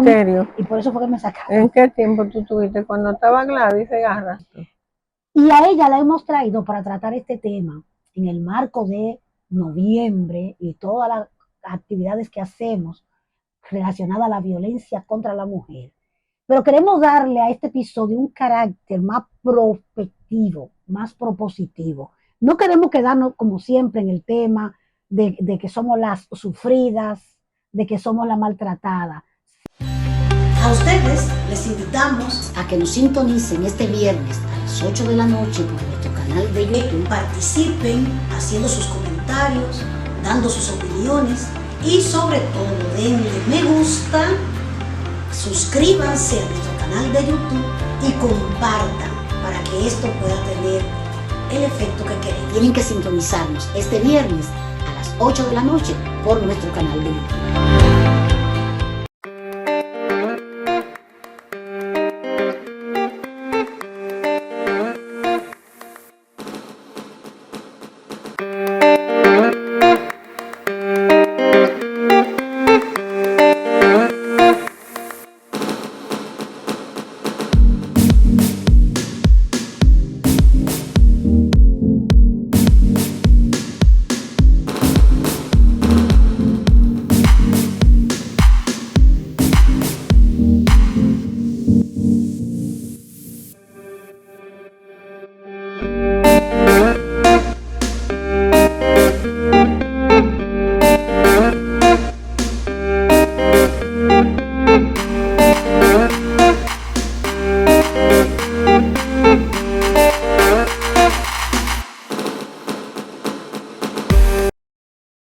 serio? y por eso fue que me sacaron. ¿En qué tiempo tú tuviste cuando estaba Gladys Segarra? Y a ella la hemos traído para tratar este tema en el marco de noviembre y todas las actividades que hacemos relacionadas a la violencia contra la mujer. Pero queremos darle a este episodio un carácter más prospectivo, más propositivo. No queremos quedarnos, como siempre, en el tema de que somos las sufridas, de que somos las maltratadas. A ustedes les invitamos a que nos sintonicen este viernes a las 8 de la noche por nuestro canal de YouTube. Participen haciendo sus comentarios, dando sus opiniones y sobre todo denle me gusta, suscríbanse a nuestro canal de YouTube y compartan para que esto pueda tener el efecto que queremos. Tienen que sintonizarnos este viernes a las 8 de la noche por nuestro canal de YouTube.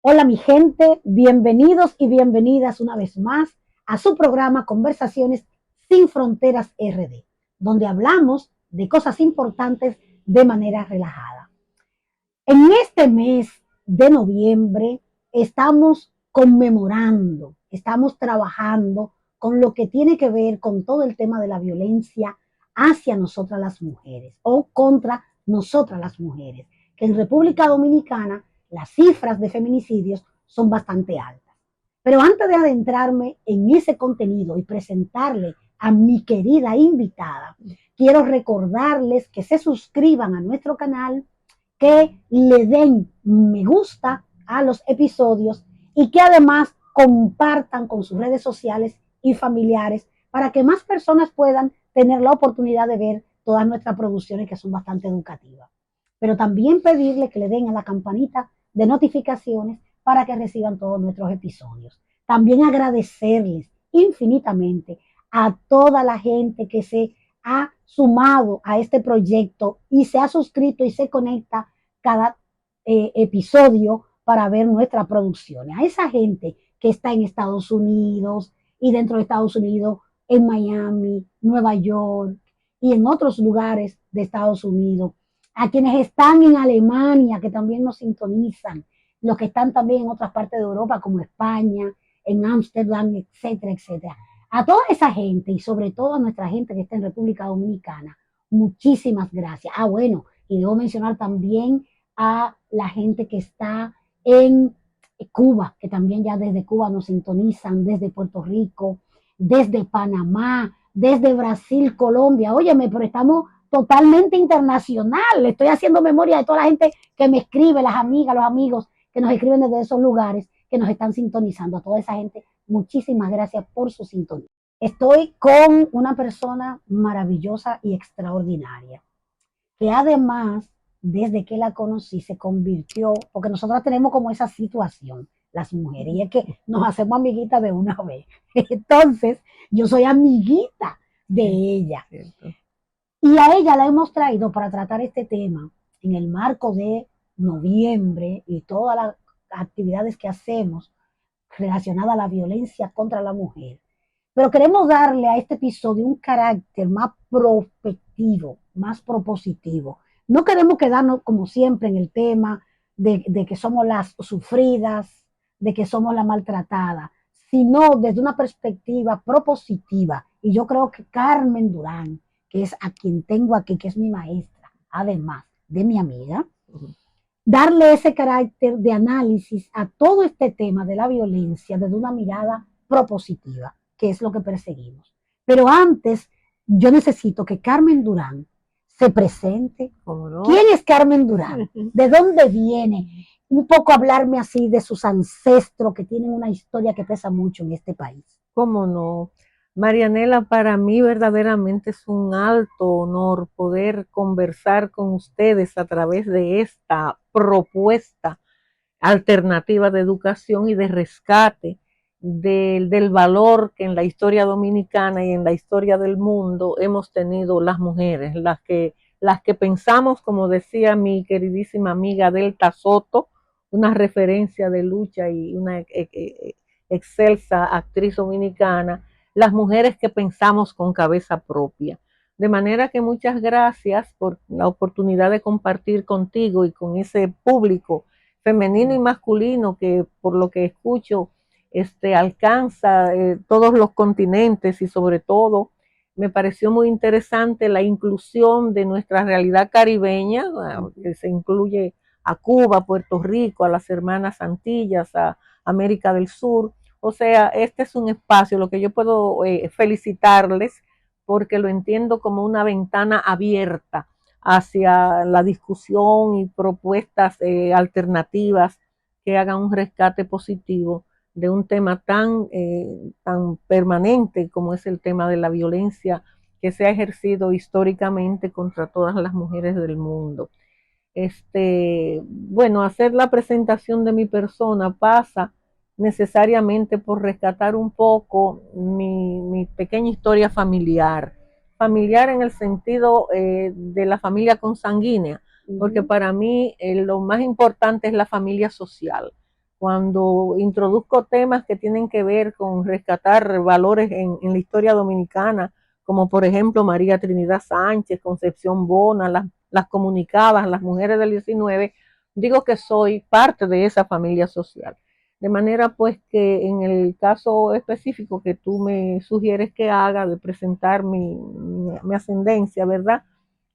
Hola mi gente, bienvenidos y bienvenidas una vez más a su programa Conversaciones sin Fronteras RD, donde hablamos de cosas importantes de manera relajada. En este mes de noviembre estamos conmemorando, estamos trabajando con lo que tiene que ver con todo el tema de la violencia hacia nosotras las mujeres o contra nosotras las mujeres, que en República Dominicana las cifras de feminicidios son bastante altas. Pero antes de adentrarme en ese contenido y presentarle a mi querida invitada, quiero recordarles que se suscriban a nuestro canal, que le den me gusta a los episodios y que además compartan con sus redes sociales y familiares para que más personas puedan tener la oportunidad de ver todas nuestras producciones que son bastante educativas. Pero también pedirle que le den a la campanita de notificaciones para que reciban todos nuestros episodios. También agradecerles infinitamente a toda la gente que se ha sumado a este proyecto y se ha suscrito y se conecta cada episodio para ver nuestras producciones. A esa gente que está en Estados Unidos y dentro de Estados Unidos, en Miami, Nueva York y en otros lugares de Estados Unidos, a quienes están en Alemania, que también nos sintonizan, los que están también en otras partes de Europa, como España, en Ámsterdam, etcétera, etcétera. A toda esa gente y sobre todo a nuestra gente que está en República Dominicana, muchísimas gracias. Bueno, y debo mencionar también a la gente que está en Cuba, que también ya desde Cuba nos sintonizan, desde Puerto Rico, desde Panamá, desde Brasil, Colombia. Óyeme, pero estamos totalmente internacional. Estoy haciendo memoria de toda la gente que me escribe, las amigas, los amigos que nos escriben desde esos lugares, que nos están sintonizando. A toda esa gente, muchísimas gracias por su sintonía. Estoy con una persona maravillosa y extraordinaria, que además, desde que la conocí, se convirtió, porque nosotras tenemos como esa situación, las mujeres, y es que nos hacemos amiguitas de una vez. Entonces, yo soy amiguita de ella. Y a ella la hemos traído para tratar este tema en el marco de noviembre y todas las actividades que hacemos relacionadas a la violencia contra la mujer. Pero queremos darle a este episodio un carácter más prospectivo, más propositivo. No queremos quedarnos, como siempre, en el tema de que somos las sufridas, de que somos las maltratadas, sino desde una perspectiva propositiva. Y yo creo que Carmen Durán, que es a quien tengo aquí, que es mi maestra, además de mi amiga, darle ese carácter de análisis a todo este tema de la violencia desde una mirada propositiva. que es lo que perseguimos. Pero antes, yo necesito que Carmen Durán se presente. ¿Cómo no? ¿Quién es Carmen Durán? ¿De dónde viene? Un poco hablarme así de sus ancestros que tienen una historia que pesa mucho en este país. ¿Cómo no? Marianela, para mí verdaderamente es un alto honor poder conversar con ustedes a través de esta propuesta alternativa de educación y de rescate del valor que en la historia dominicana y en la historia del mundo hemos tenido las mujeres, las que pensamos, como decía mi queridísima amiga Delta Soto, una referencia de lucha y una excelsa actriz dominicana, las mujeres que pensamos con cabeza propia. De manera que muchas gracias por la oportunidad de compartir contigo y con ese público femenino y masculino que por lo que escucho alcanza todos los continentes y sobre todo me pareció muy interesante la inclusión de nuestra realidad caribeña, que se incluye a Cuba, Puerto Rico, a las hermanas Antillas, a América del Sur. O sea, este es un espacio, lo que yo puedo felicitarles porque lo entiendo como una ventana abierta hacia la discusión y propuestas alternativas que hagan un rescate positivo de un tema tan permanente como es el tema de la violencia que se ha ejercido históricamente contra todas las mujeres del mundo. Bueno, hacer la presentación de mi persona pasa necesariamente por rescatar un poco mi pequeña historia familiar, familiar en el sentido de la familia consanguínea, porque para mí lo más importante es la familia social. Cuando introduzco temas que tienen que ver con rescatar valores en la historia dominicana, como por ejemplo María Trinidad Sánchez, Concepción Bona, las comunicadas, las mujeres del 19, digo que soy parte de esa familia social. De manera pues que en el caso específico que tú me sugieres que haga de presentar mi ascendencia, ¿verdad?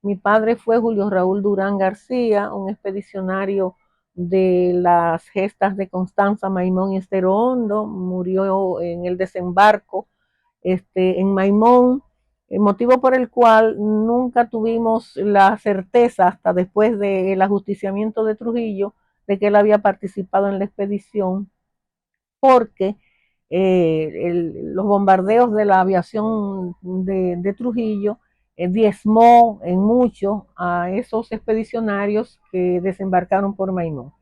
Mi padre fue Julio Raúl Durán García, un expedicionario de las gestas de Constanza, Maimón y Estero Hondo, murió en el desembarco en Maimón, motivo por el cual nunca tuvimos la certeza hasta después del ajusticiamiento de Trujillo de que él había participado en la expedición, porque los bombardeos de la aviación de Trujillo diezmó en mucho a esos expedicionarios que desembarcaron por Maimón.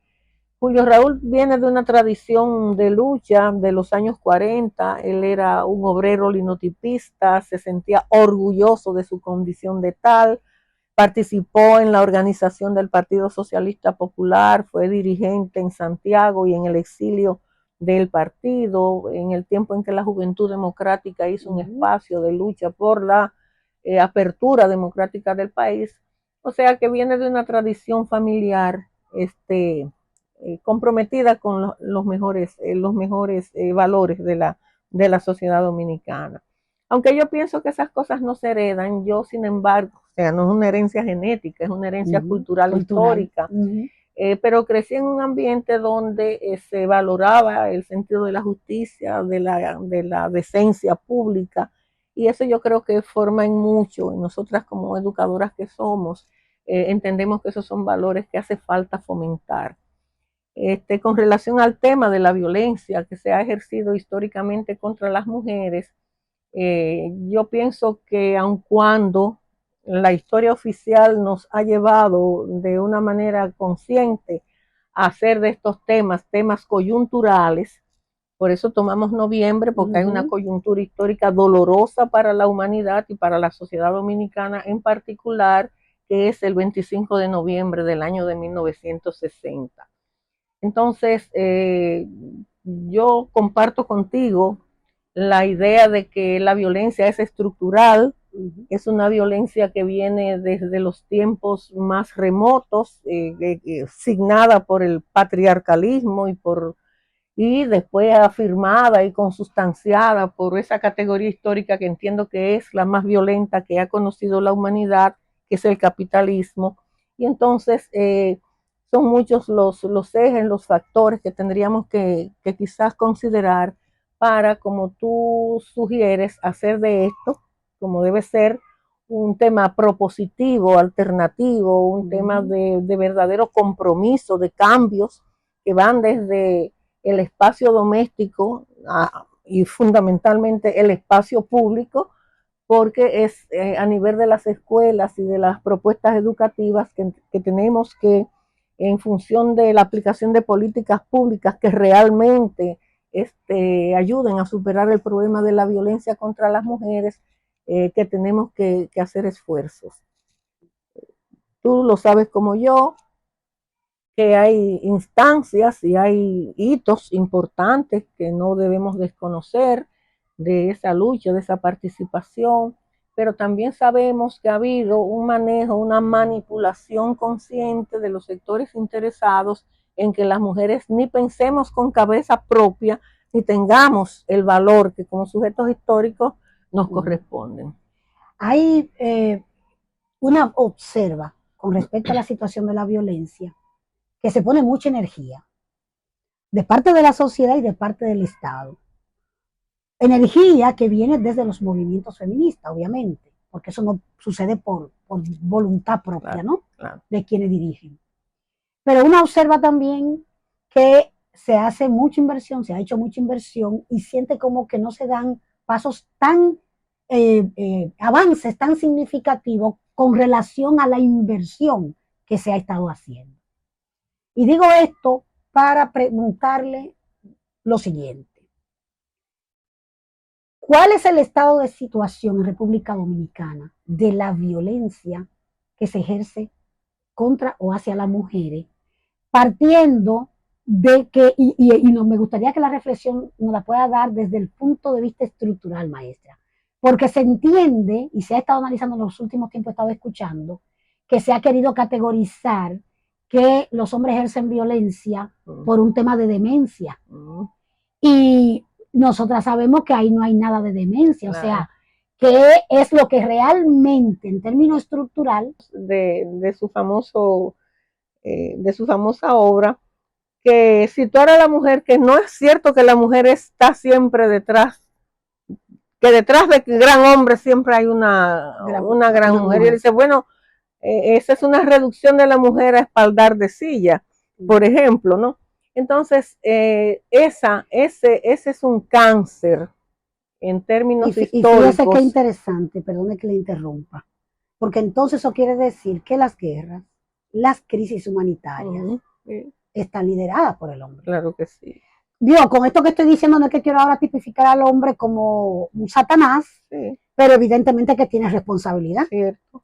Julio Raúl viene de una tradición de lucha de los años 40, él era un obrero linotipista, se sentía orgulloso de su condición de tal, participó en la organización del Partido Socialista Popular, fue dirigente en Santiago y en el exilio del partido, en el tiempo en que la Juventud Democrática hizo un espacio de lucha por la apertura democrática del país, o sea que viene de una tradición familiar comprometida con los mejores valores de la sociedad dominicana. Aunque yo pienso que esas cosas no se heredan, yo sin embargo, o sea, no es una herencia genética, es una herencia cultural histórica, pero crecí en un ambiente donde se valoraba el sentido de la justicia, de la decencia pública, y eso yo creo que forma en mucho, y nosotras como educadoras que somos, entendemos que esos son valores que hace falta fomentar. Con relación al tema de la violencia que se ha ejercido históricamente contra las mujeres, yo pienso que aun cuando la historia oficial nos ha llevado de una manera consciente a hacer de estos temas coyunturales, por eso tomamos noviembre, porque hay una coyuntura histórica dolorosa para la humanidad y para la sociedad dominicana en particular, que es el 25 de noviembre del año de 1960. Entonces, yo comparto contigo la idea de que la violencia es estructural, es una violencia que viene desde los tiempos más remotos, signada por el patriarcalismo y después afirmada y consustanciada por esa categoría histórica que entiendo que es la más violenta que ha conocido la humanidad, que es el capitalismo. Y entonces son muchos los ejes, los factores que tendríamos que quizás considerar para, como tú sugieres, hacer de esto, como debe ser, un tema propositivo, alternativo, un tema de verdadero compromiso, de cambios que van desde el espacio doméstico y fundamentalmente el espacio público, porque es a nivel de las escuelas y de las propuestas educativas que tenemos que, en función de la aplicación de políticas públicas que realmente ayuden a superar el problema de la violencia contra las mujeres, que tenemos que hacer esfuerzos. Tú lo sabes como yo, que hay instancias y hay hitos importantes que no debemos desconocer de esa lucha, de esa participación, pero también sabemos que ha habido un manejo, una manipulación consciente de los sectores interesados en que las mujeres ni pensemos con cabeza propia, ni tengamos el valor que como sujetos históricos nos corresponden. Hay una observa con respecto a la situación de la violencia, que se pone mucha energía de parte de la sociedad y de parte del Estado. Energía que viene desde los movimientos feministas, obviamente, porque eso no sucede por voluntad propia, claro, ¿no? Claro. De quienes dirigen. Pero uno observa también que se hace mucha inversión, se ha hecho mucha inversión y siente como que no se dan pasos tan, avances tan significativos con relación a la inversión que se ha estado haciendo. Y digo esto para preguntarle lo siguiente. ¿Cuál es el estado de situación en República Dominicana de la violencia que se ejerce contra o hacia las mujeres, partiendo de que, me gustaría que la reflexión nos la pueda dar desde el punto de vista estructural, maestra, porque se entiende, y se ha estado analizando en los últimos tiempos, he estado escuchando, que se ha querido categorizar que los hombres ejercen violencia por un tema de demencia. Y nosotras sabemos que ahí no hay nada de demencia, claro. O sea, ¿qué es lo que realmente, en términos estructural, de su famoso, de su famosa obra, que situar a la mujer, que no es cierto que la mujer está siempre detrás, que detrás de gran hombre siempre hay una gran mujer. Y él dice, bueno, esa es una reducción de la mujer a espaldar de silla, por ejemplo, ¿no? Entonces, ese es un cáncer en términos históricos. Y fíjese qué interesante, perdone que le interrumpa, porque entonces eso quiere decir que las guerras, las crisis humanitarias, están lideradas por el hombre. Claro que sí. Dios, con esto que estoy diciendo no es que quiero ahora tipificar al hombre como un Satanás, sí, pero evidentemente que tiene responsabilidad. Cierto.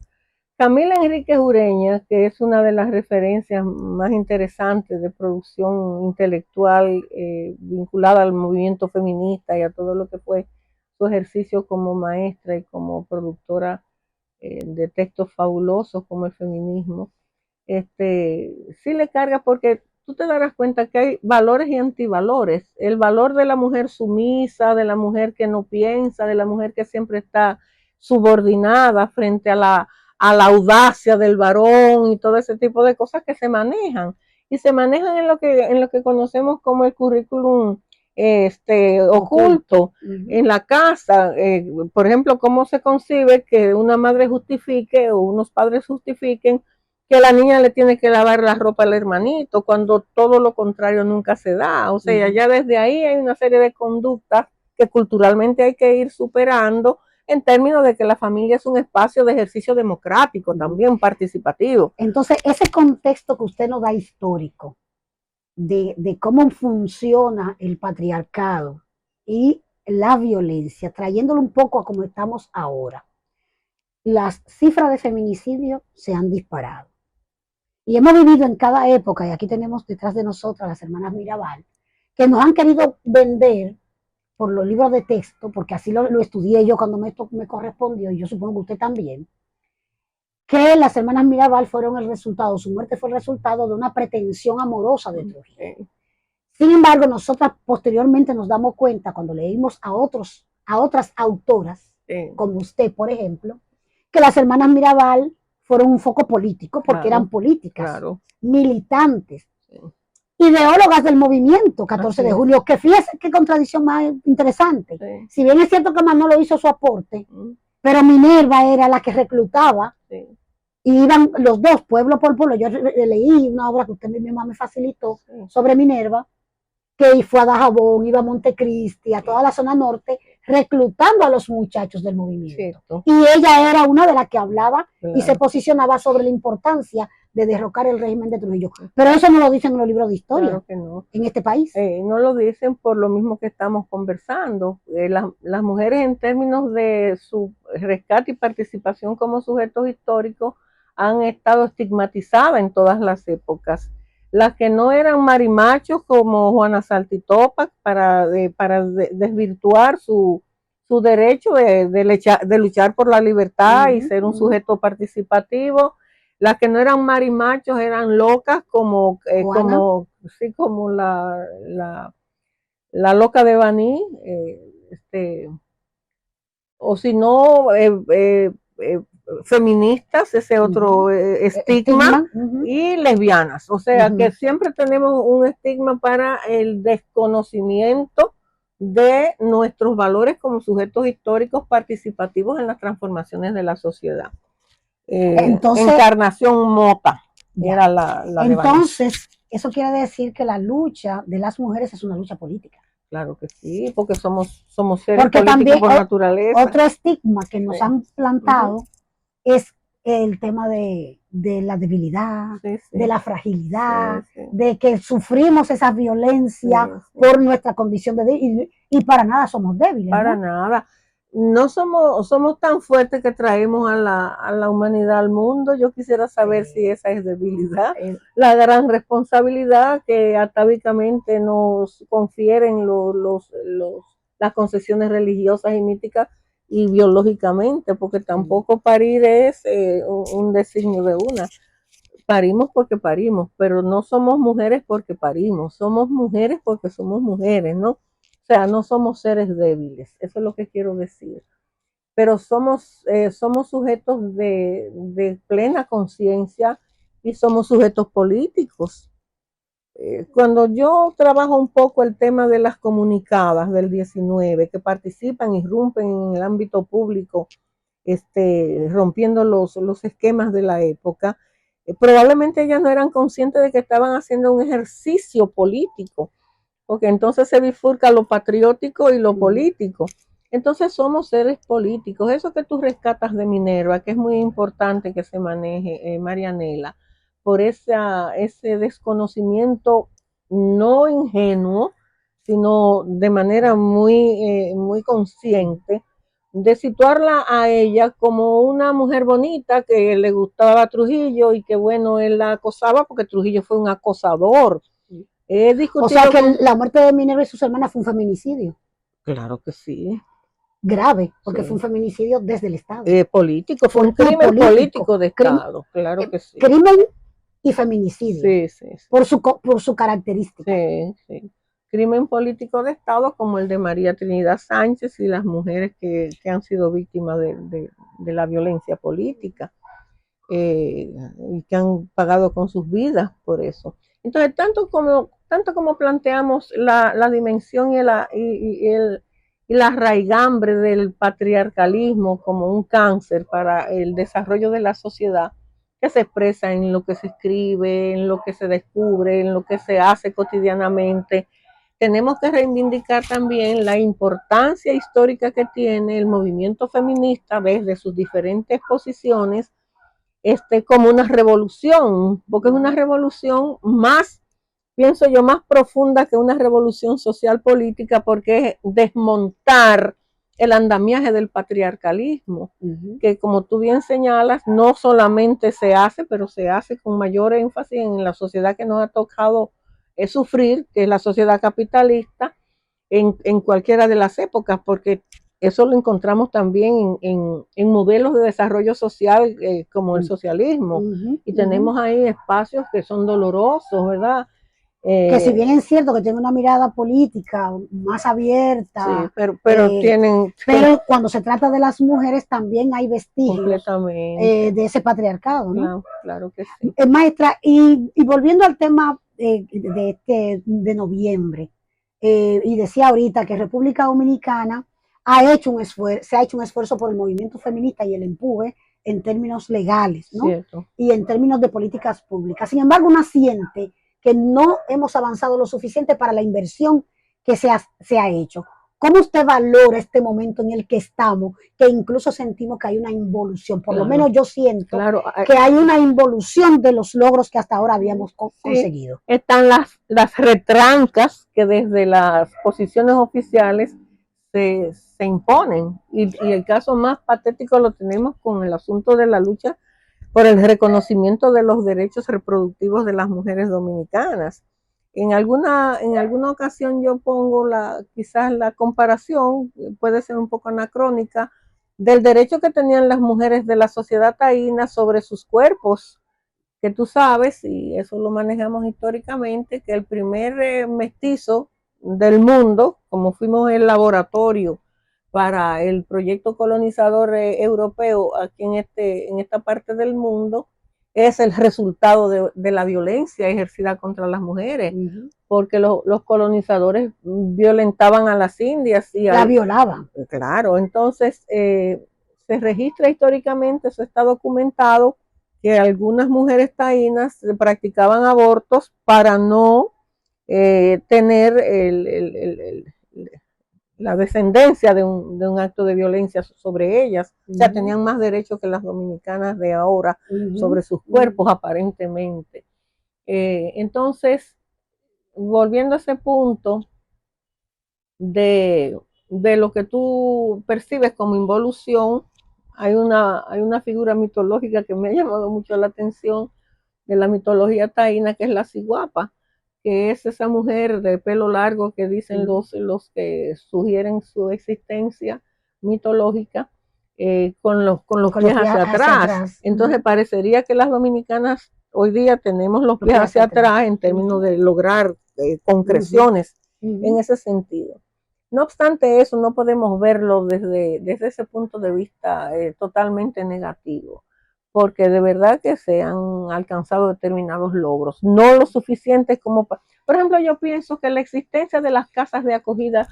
Camila Enríquez Ureña, que es una de las referencias más interesantes de producción intelectual vinculada al movimiento feminista y a todo lo que fue su ejercicio como maestra y como productora de textos fabulosos como el feminismo, sí le carga, porque tú te darás cuenta que hay valores y antivalores. El valor de la mujer sumisa, de la mujer que no piensa, de la mujer que siempre está subordinada frente a la audacia del varón y todo ese tipo de cosas que se manejan. Y se manejan en lo que conocemos como el currículum oculto en la casa. Por ejemplo, cómo se concibe que una madre justifique o unos padres justifiquen que la niña le tiene que lavar la ropa al hermanito, cuando todo lo contrario nunca se da. O sea, ya desde ahí hay una serie de conductas que culturalmente hay que ir superando, en términos de que la familia es un espacio de ejercicio democrático, también participativo. Entonces, ese contexto que usted nos da histórico, de cómo funciona el patriarcado y la violencia, trayéndolo un poco a como estamos ahora, las cifras de feminicidio se han disparado. Y hemos vivido en cada época, y aquí tenemos detrás de nosotras las hermanas Mirabal, que nos han querido vender por los libros de texto, porque así lo estudié yo cuando me correspondió, y yo supongo que usted también, que las hermanas Mirabal fueron el resultado, su muerte fue el resultado de una pretensión amorosa de Trujillo. Sin embargo, nosotras posteriormente nos damos cuenta, cuando leímos a otras autoras, como usted, por ejemplo, que las hermanas Mirabal fueron un foco político, porque eran políticas, militantes. ideólogas del movimiento 14 de Así es. julio, que fíjese qué contradicción más interesante. Sí. Si bien es cierto que Manolo hizo su aporte, Mm, pero Minerva era la que reclutaba, sí, y iban los dos, pueblo por pueblo. Yo leí una obra que usted misma me facilitó sí. sobre Minerva, que fue a Dajabón, iba a Montecristi, a toda la zona norte, reclutando a los muchachos del movimiento. Cierto, Y ella era una de las que hablaba y se claro, posicionaba sobre la importancia de derrocar el régimen de Trujillo. Pero eso no lo dicen en los libros de historia claro que no. en este país. No lo dicen por lo mismo que estamos conversando. Las mujeres en términos de su rescate y participación como sujetos históricos han estado estigmatizadas en todas las épocas. Las que no eran marimachos como Juana Saltitopa para desvirtuar su derecho de luchar por la libertad y ser un sujeto participativo. Las que no eran marimachos eran locas como, sí, como la loca de Baní, o si no, feministas, ese otro estigma, y lesbianas. O sea que siempre tenemos un estigma para el desconocimiento de nuestros valores como sujetos históricos participativos en las transformaciones de la sociedad. Entonces, Encarnación Mota era la de entonces, eso quiere decir que la lucha de las mujeres es una lucha política. Claro que sí, porque somos seres porque políticos también por naturaleza. Otro estigma que nos han plantado es el tema de la debilidad, de la fragilidad, de que sufrimos esa violencia por nuestra condición de débil, y para nada somos débiles. Para nada. No somos tan fuertes que traemos a la humanidad al mundo. Yo quisiera saber si esa es debilidad. La gran responsabilidad que atávicamente nos confieren las concesiones religiosas y míticas y biológicamente, porque tampoco parir es un designio de una. Parimos porque parimos, pero no somos mujeres porque parimos, somos mujeres porque somos mujeres, ¿no? O sea, no somos seres débiles, eso es lo que quiero decir. Pero somos sujetos de plena conciencia y somos sujetos políticos. Cuando yo trabajo un poco el tema de las comunicadas del 19, que participan, irrumpen en el ámbito público, rompiendo los esquemas de la época, probablemente ellas no eran conscientes de que estaban haciendo un ejercicio político, porque entonces se bifurca lo patriótico y lo político. Entonces somos seres políticos. Eso que tú rescatas de Minerva, que es muy importante que se maneje, Marianela, por ese desconocimiento no ingenuo, sino de manera muy consciente, de situarla a ella como una mujer bonita que le gustaba a Trujillo y que bueno, él la acosaba porque Trujillo fue un acosador. O sea que la muerte de Minerva y sus hermanas fue un feminicidio. Claro que sí. Grave, porque fue un feminicidio desde el Estado. Político, fue un crimen político de Estado, claro que sí. Crimen y feminicidio. Sí. Por su característica. Sí. Crimen político de Estado como el de María Trinidad Sánchez y las mujeres que han sido víctimas de la violencia política y que han pagado con sus vidas por eso. Entonces, tanto como planteamos la dimensión y la raigambre del patriarcalismo como un cáncer para el desarrollo de la sociedad, que se expresa en lo que se escribe, en lo que se descubre, en lo que se hace cotidianamente, tenemos que reivindicar también la importancia histórica que tiene el movimiento feminista desde sus diferentes posiciones, como una revolución, porque es una revolución más, pienso yo, más profunda que una revolución social política, porque es desmontar el andamiaje del patriarcalismo, que como tú bien señalas, no solamente se hace, pero se hace con mayor énfasis en la sociedad que nos ha tocado sufrir, que es la sociedad capitalista, en cualquiera de las épocas, porque eso lo encontramos también en modelos de desarrollo social como el socialismo, y tenemos ahí espacios que son dolorosos, ¿verdad? Que si bien es cierto que tiene una mirada política más abierta, sí, pero pero cuando se trata de las mujeres también hay vestigios de ese patriarcado, ¿no? Claro que sí. Maestra, y volviendo al tema de noviembre. Y decía ahorita que República Dominicana se ha hecho un esfuerzo por el movimiento feminista y el empuje en términos legales, ¿no? Cierto. Y en términos de políticas públicas. Sin embargo, una siente que no hemos avanzado lo suficiente para la inversión que se ha hecho. ¿Cómo usted valora este momento en el que estamos, que incluso sentimos que hay una involución? Por lo menos yo siento que hay una involución de los logros que hasta ahora habíamos conseguido. Están las retrancas que desde las posiciones oficiales se imponen. Y el caso más patético lo tenemos con el asunto de la lucha por el reconocimiento de los derechos reproductivos de las mujeres dominicanas. En alguna ocasión yo pongo quizás la comparación, puede ser un poco anacrónica, del derecho que tenían las mujeres de la sociedad taína sobre sus cuerpos, que tú sabes, y eso lo manejamos históricamente, que el primer mestizo del mundo, como fuimos el laboratorio para el proyecto colonizador europeo aquí en esta parte del mundo, es el resultado de la violencia ejercida contra las mujeres, porque los colonizadores violentaban a las indias. Y la violaban. Claro, entonces se registra históricamente, eso está documentado, que algunas mujeres taínas practicaban abortos para no tener la descendencia de un acto de violencia sobre ellas. O sea, tenían más derechos que las dominicanas de ahora sobre sus cuerpos, aparentemente. Entonces, volviendo a ese punto de lo que tú percibes como involución, hay una figura mitológica que me ha llamado mucho la atención de la mitología taína, que es la ciguapa, que es esa mujer de pelo largo que dicen los que sugieren su existencia mitológica, con los pies hacia atrás. Entonces parecería que las dominicanas hoy día tenemos los pies hacia atrás en términos de lograr concreciones en ese sentido. No obstante eso, no podemos verlo desde ese punto de vista totalmente negativo, porque de verdad que se han alcanzado determinados logros, no lo suficientes como por ejemplo, yo pienso que la existencia de las casas de acogida,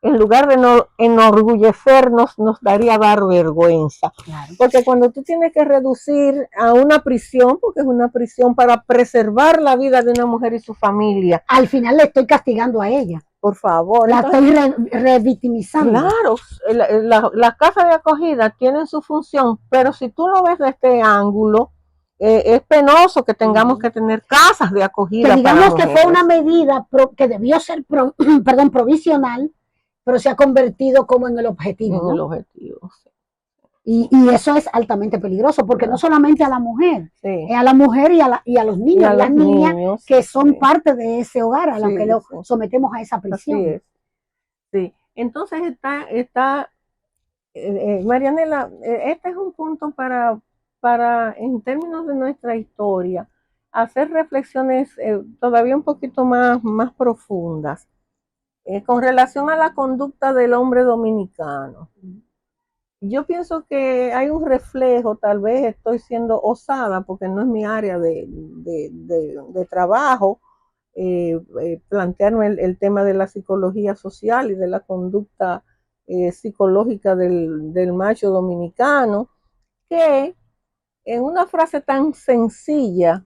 en lugar de enorgullecernos, nos daría dar vergüenza. Claro. Porque cuando tú tienes que reducir a una prisión, porque es una prisión para preservar la vida de una mujer y su familia. Al final le estoy castigando a ella. Por favor. La estoy revictimizando. Claro, las casas de acogida tienen su función, pero si tú lo ves de este ángulo, es penoso que tengamos que tener casas de acogida. Que digamos que fue una medida que debió ser provisional, pero se ha convertido como en el objetivo. En el objetivo, sí. Y eso es altamente peligroso, porque no solamente a la mujer, es a la mujer y a los niños, y a las niñas que son parte de ese hogar, a los que lo sometemos a esa prisión. Así es. Sí, entonces está Marianela, este es un punto para, en términos de nuestra historia, hacer reflexiones todavía un poquito más profundas con relación a la conducta del hombre dominicano. Yo pienso que hay un reflejo, tal vez estoy siendo osada porque no es mi área de trabajo, plantearme el tema de la psicología social y de la conducta psicológica del macho dominicano, que en una frase tan sencilla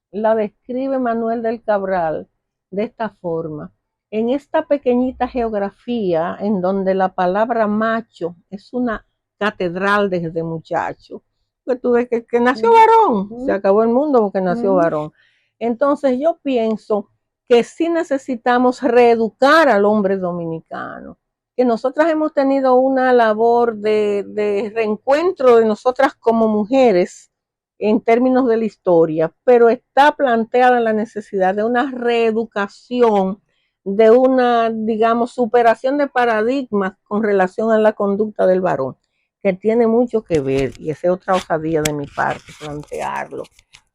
la describe Manuel del Cabral de esta forma: en esta pequeñita geografía en donde la palabra macho es una catedral desde muchacho, pues tú ves que nació varón, se acabó el mundo porque nació varón. Entonces yo pienso que sí necesitamos reeducar al hombre dominicano, que nosotras hemos tenido una labor de reencuentro de nosotras como mujeres en términos de la historia, pero está planteada la necesidad de una reeducación, de una, digamos, superación de paradigmas con relación a la conducta del varón, que tiene mucho que ver, y esa es otra osadía de mi parte, plantearlo,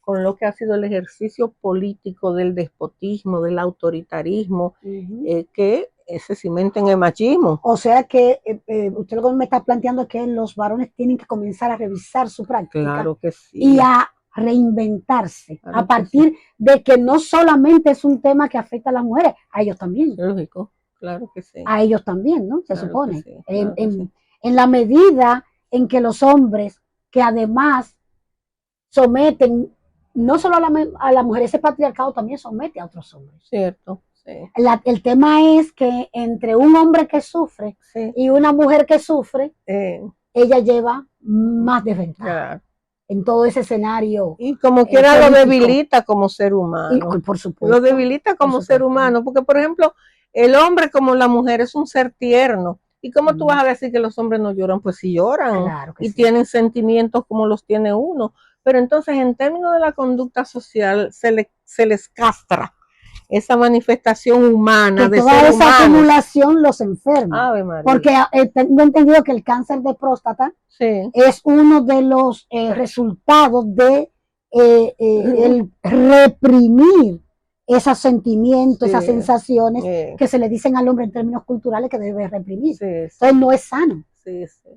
con lo que ha sido el ejercicio político del despotismo, del autoritarismo, que se cimenta en el machismo. O sea que usted lo que me está planteando es que los varones tienen que comenzar a revisar su práctica. Claro que sí. Y a reinventarse Claro a que partir sí. de que no solamente es un tema que afecta a las mujeres, a ellos también, Lógico, claro que sí, a ellos también, ¿no? Se claro que supone, sí, claro que sí. en la medida en que los hombres, que además someten no solo a la mujer, ese patriarcado también somete a otros hombres. Cierto, sí, El tema es que entre un hombre que sufre sí. y una mujer que sufre, Eh, ella lleva más desventaja claro. en todo ese escenario Y como quiera lo político. debilita como ser Y humano. por Lo supuesto, debilita por como ser supuesto. humano, porque por ejemplo, el hombre como la mujer es un ser tierno. ¿Y cómo tú vas a decir que los hombres no lloran? Pues sí lloran Claro que y sí. tienen sentimientos como los tiene uno. Pero entonces en términos de la conducta social se les castra esa manifestación humana Que de toda ser esa humanos. acumulación los enferma. Ave María. Porque tengo entendido que el cáncer de próstata Sí. es uno de los resultados de el reprimir esos sentimientos, esas Sí. sensaciones que se le dicen al hombre en términos culturales que debe reprimir. Sí, Entonces sí. no es sano. Sí, sí.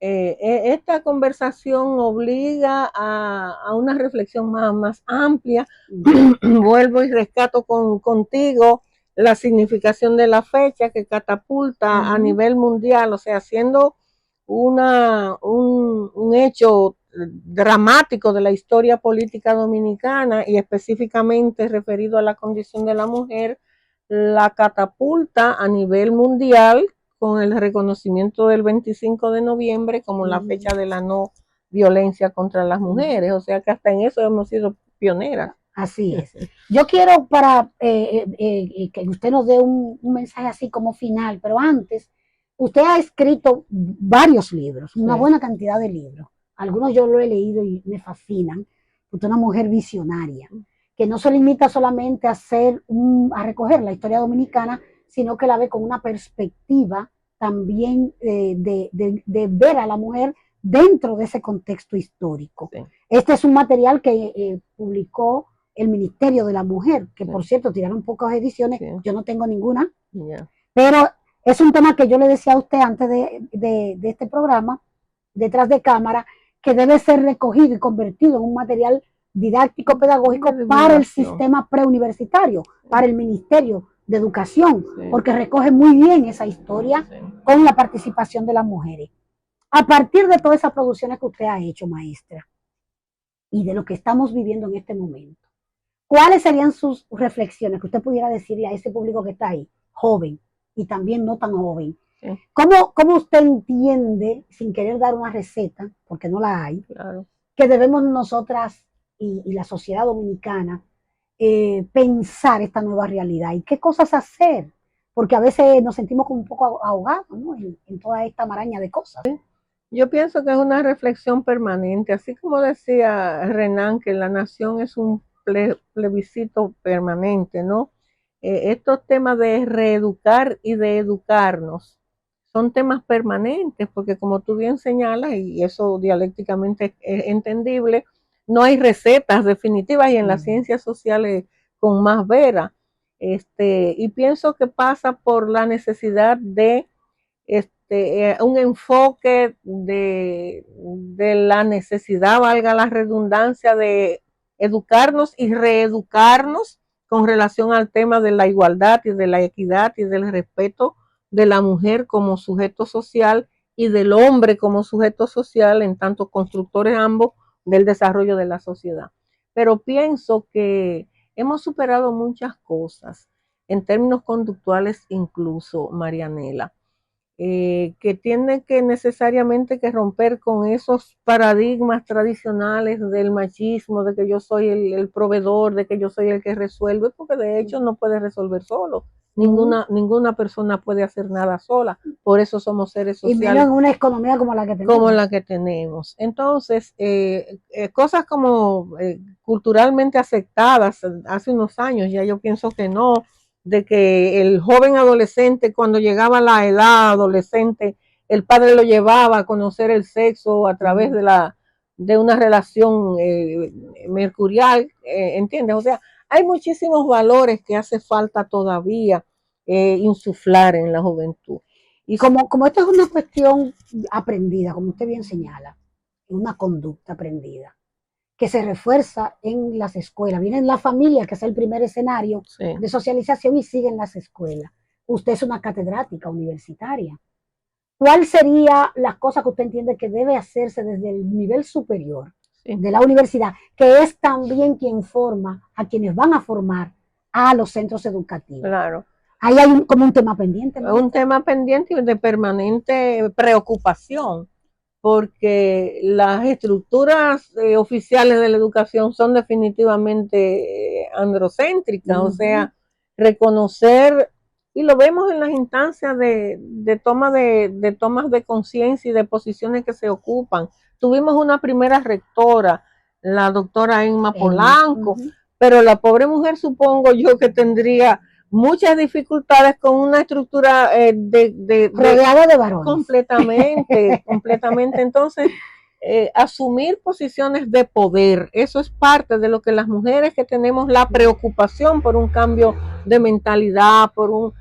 Esta conversación obliga a una reflexión más amplia. Vuelvo y rescato contigo la significación de la fecha que catapulta a nivel mundial, o sea, siendo un hecho dramático de la historia política dominicana y específicamente referido a la condición de la mujer, la catapulta a nivel mundial con el reconocimiento del 25 de noviembre como la fecha de la no violencia contra las mujeres, o sea que hasta en eso hemos sido pioneras. Así es. Yo quiero para que usted nos dé un mensaje así como final, pero antes, usted ha escrito varios libros, una Sí, buena cantidad de libros. Algunos yo lo he leído y me fascinan. Usted es una mujer visionaria, que no se limita solamente a a recoger la historia dominicana, sino que la ve con una perspectiva también de ver a la mujer dentro de ese contexto histórico. sí, Este es un material que publicó el Ministerio de la Mujer, que sí, por cierto tiraron pocas ediciones, sí, yo no tengo ninguna, yeah, pero es un tema que yo le decía a usted antes de este programa, detrás de cámara, que debe ser recogido y convertido en un material didáctico pedagógico para el sistema preuniversitario, para el Ministerio de Educación, sí, porque recoge muy bien esa historia sí. con la participación de las mujeres. A partir de todas esas producciones que usted ha hecho, maestra, y de lo que estamos viviendo en este momento, ¿cuáles serían sus reflexiones que usted pudiera decirle a ese público que está ahí, joven y también no tan joven? Sí, ¿Cómo usted entiende, sin querer dar una receta, porque no la hay, claro. que debemos nosotras y la sociedad dominicana pensar esta nueva realidad y qué cosas hacer? Porque a veces nos sentimos como un poco ahogados, ¿no? En toda esta maraña de cosas. Yo pienso que es una reflexión permanente, así como decía Renan, que la nación es un plebiscito permanente, ¿no? Estos temas de reeducar y de educarnos son temas permanentes, porque como tú bien señalas, y eso dialécticamente es entendible, no hay recetas definitivas y en las ciencias sociales con más vera. Y pienso que pasa por la necesidad de un enfoque de la necesidad, valga la redundancia, de educarnos y reeducarnos con relación al tema de la igualdad y de la equidad y del respeto de la mujer como sujeto social y del hombre como sujeto social, en tanto constructores ambos del desarrollo de la sociedad. Pero pienso que hemos superado muchas cosas en términos conductuales, incluso, Marianela, que tiene que necesariamente que romper con esos paradigmas tradicionales del machismo, de que yo soy el proveedor, de que yo soy el que resuelve, porque de hecho no puede resolver solo. Ninguna persona puede hacer nada sola, por eso somos seres Y menos sociales en una economía como la que como tenemos. la que tenemos. Entonces, cosas como culturalmente aceptadas hace unos años, ya yo pienso que no, de que el joven adolescente cuando llegaba a la edad adolescente, el padre lo llevaba a conocer el sexo a través de una relación mercurial, ¿entiendes? O sea, hay muchísimos valores que hace falta todavía insuflar en la juventud. Y Como esto es una cuestión aprendida, como usted bien señala, una conducta aprendida, que se refuerza en las escuelas. Viene en la familia, que es el primer escenario Sí. de socialización, y sigue en las escuelas. Usted es una catedrática universitaria. ¿Cuál sería la cosa que usted entiende que debe hacerse desde el nivel superior Sí. de la universidad, que es también quien forma a quienes van a formar a los centros educativos? Claro. Ahí hay como un tema pendiente, ¿no? Un tema pendiente y de permanente preocupación, porque las estructuras oficiales de la educación son definitivamente androcéntricas, o sea, reconocer, y lo vemos en las instancias de tomas de conciencia y de posiciones que se ocupan. Tuvimos una primera rectora, la doctora Emma Polanco, pero la pobre mujer, supongo yo, que tendría muchas dificultades con una estructura rodeada de varones. Completamente. Entonces, asumir posiciones de poder, eso es parte de lo que las mujeres que tenemos la preocupación por un cambio de mentalidad, por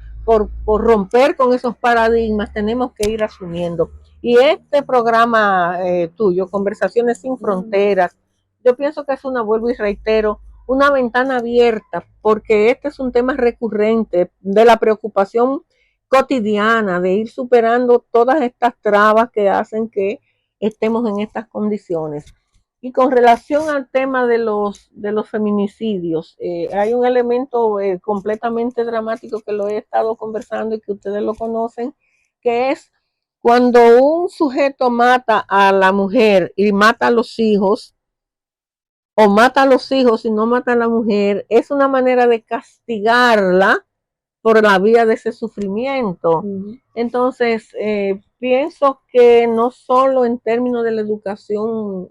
romper con esos paradigmas, tenemos que ir asumiendo. Y este programa tuyo, Conversaciones sin Fronteras, yo pienso que es una, vuelvo y reitero, una ventana abierta, porque este es un tema recurrente de la preocupación cotidiana, de ir superando todas estas trabas que hacen que estemos en estas condiciones. Y con relación al tema de los feminicidios, hay un elemento completamente dramático que lo he estado conversando y que ustedes lo conocen, que es cuando un sujeto mata a la mujer y mata a los hijos, o mata a los hijos y no mata a la mujer, es una manera de castigarla por la vía de ese sufrimiento. Entonces, pienso que no solo en términos de la educación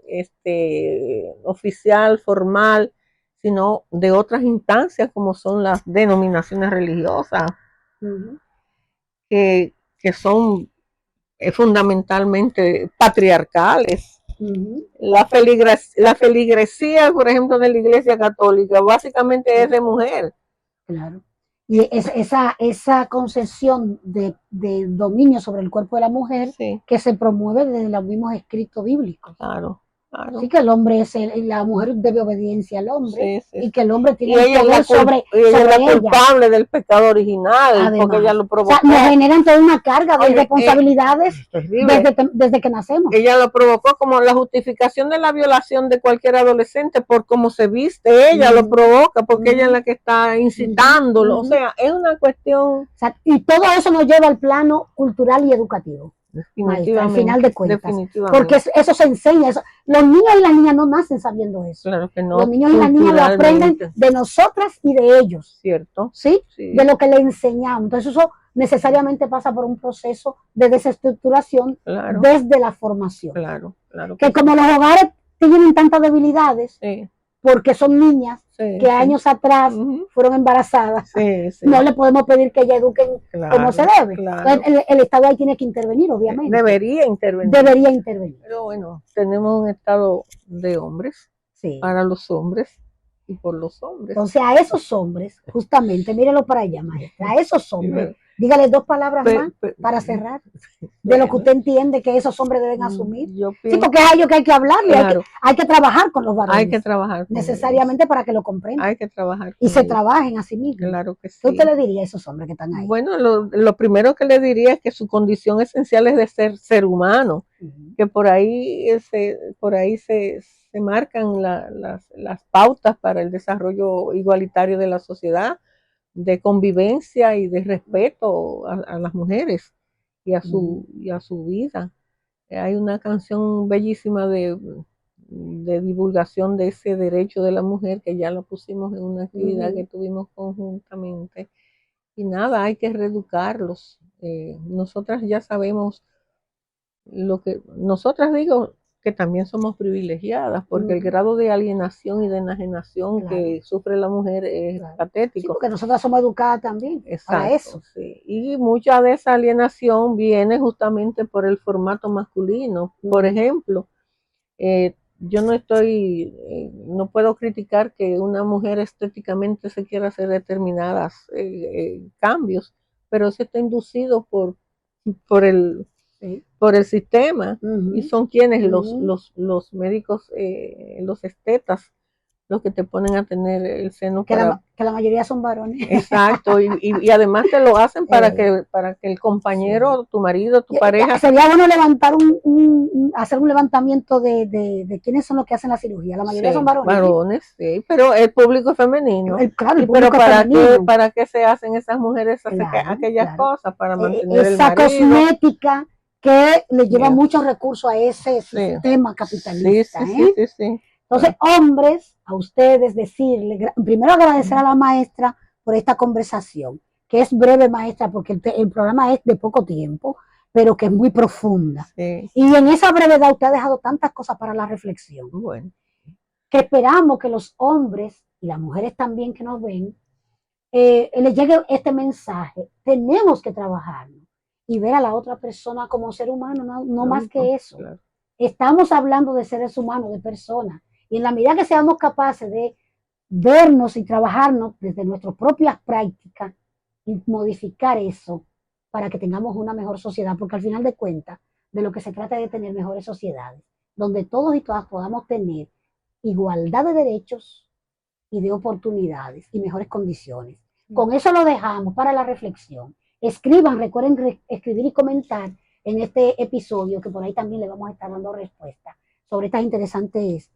oficial, formal, sino de otras instancias como son las denominaciones religiosas, que son fundamentalmente patriarcales. La feligresía, por ejemplo, de la Iglesia Católica, básicamente es de mujer. Claro. Y esa concesión de dominio sobre el cuerpo de la mujer, sí, que se promueve desde los mismos escritos bíblicos. Claro. Claro. Así que el hombre es la mujer debe obediencia al hombre, sí, sí, y que el hombre tiene el poder sobre ella. Es la culpable del pecado original, además, porque ella lo provocó. O sea, nos generan toda una carga de responsabilidades desde que nacemos. Ella lo provocó, como la justificación de la violación de cualquier adolescente por cómo se viste, ella lo provoca, porque ella es la que está incitándolo. O sea, es una cuestión. O sea, y todo eso nos lleva al plano cultural y educativo. Maestra, al final de cuentas, porque eso se enseña, eso. Los niños y las niñas no nacen sabiendo eso. Claro que no. Los niños y las niñas lo aprenden de nosotras y de ellos. Cierto. ¿Sí? Sí. De lo que le enseñamos. Entonces eso necesariamente pasa por un proceso de desestructuración, claro, desde la formación. Claro. Que sí, como los hogares tienen tantas debilidades, sí, porque son niñas, sí, que años atrás fueron embarazadas, sí, no le podemos pedir que ellas eduquen, claro, como se debe. Claro. Entonces, el Estado ahí tiene que intervenir, obviamente. Debería intervenir. Pero bueno, tenemos un Estado de hombres, sí, para los hombres y por los hombres. Entonces, a esos hombres, justamente, mírelo para allá, maestra, a esos hombres, dígale dos palabras más para cerrar, de lo que usted entiende que esos hombres deben asumir. Sí, porque es a ellos que hay que hablarle, claro, hay que trabajar con los varones. Hay que trabajar con necesariamente ellos, para que lo comprendan. Hay que trabajar y se ellos trabajen a sí mismos. Claro que sí. ¿Qué usted le diría a esos hombres que están ahí? Bueno, lo primero que le diría es que su condición esencial es de ser humano, que por ahí se marcan las pautas para el desarrollo igualitario de la sociedad, de convivencia y de respeto a las mujeres y a su vida. Hay una canción bellísima de divulgación de ese derecho de la mujer, que ya lo pusimos en una actividad que tuvimos conjuntamente. Y nada, hay que reeducarlos. Nosotras ya sabemos nosotras digo que también somos privilegiadas, porque el grado de alienación y de enajenación, claro, que sufre la mujer es, claro, patético. Sí, porque nosotras somos educadas también. Exacto, para eso. Sí. Y mucha de esa alienación viene justamente por el formato masculino. Por ejemplo, yo no puedo criticar que una mujer estéticamente se quiera hacer determinadas cambios, pero eso está inducido por Sí. por el sistema, Ujú. y son quienes Ujú. los médicos, los estetas, los que te ponen a tener el seno para... Que la mayoría son varones. Exacto, y además te lo hacen Eh, para que el sí. compañero, tu marido, tu pareja... Sería bueno levantar hacer un levantamiento de quiénes son los que hacen la cirugía. La mayoría son Sí, varones, ¿eh? varones, sí, pero el público es femenino. Claro, el Y pero público es femenino. para qué se hacen esas mujeres Claro, aquellas claro. cosas? Para mantener el Esa marido. cosmética que le lleva Yes. muchos recursos a ese Sí, sistema sí, capitalista, sí, sí, ¿eh? sí, sí. Entonces, hombres, a ustedes decirle, primero agradecer a la maestra por esta conversación, que es breve, maestra, porque el programa es de poco tiempo, pero que es muy profunda. Sí. Y en esa brevedad usted ha dejado tantas cosas para la reflexión, Bueno. que esperamos que los hombres y las mujeres también que nos ven, les llegue este mensaje. Tenemos que trabajarlo y ver a la otra persona como ser humano, no más que eso. Claro. Estamos hablando de seres humanos, de personas. Y en la medida que seamos capaces de vernos y trabajarnos desde nuestras propias prácticas y modificar eso para que tengamos una mejor sociedad, porque al final de cuentas, de lo que se trata es de tener mejores sociedades, donde todos y todas podamos tener igualdad de derechos y de oportunidades y mejores condiciones. Con eso lo dejamos para la reflexión. Escriban, recuerden escribir y comentar en este episodio, que por ahí también le vamos a estar dando respuesta sobre estas interesantes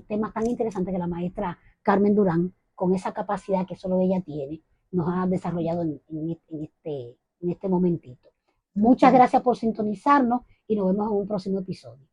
temas tan interesantes que la maestra Carmen Durán, con esa capacidad que solo ella tiene, nos ha desarrollado en este momentito. Muchas gracias por sintonizarnos y nos vemos en un próximo episodio.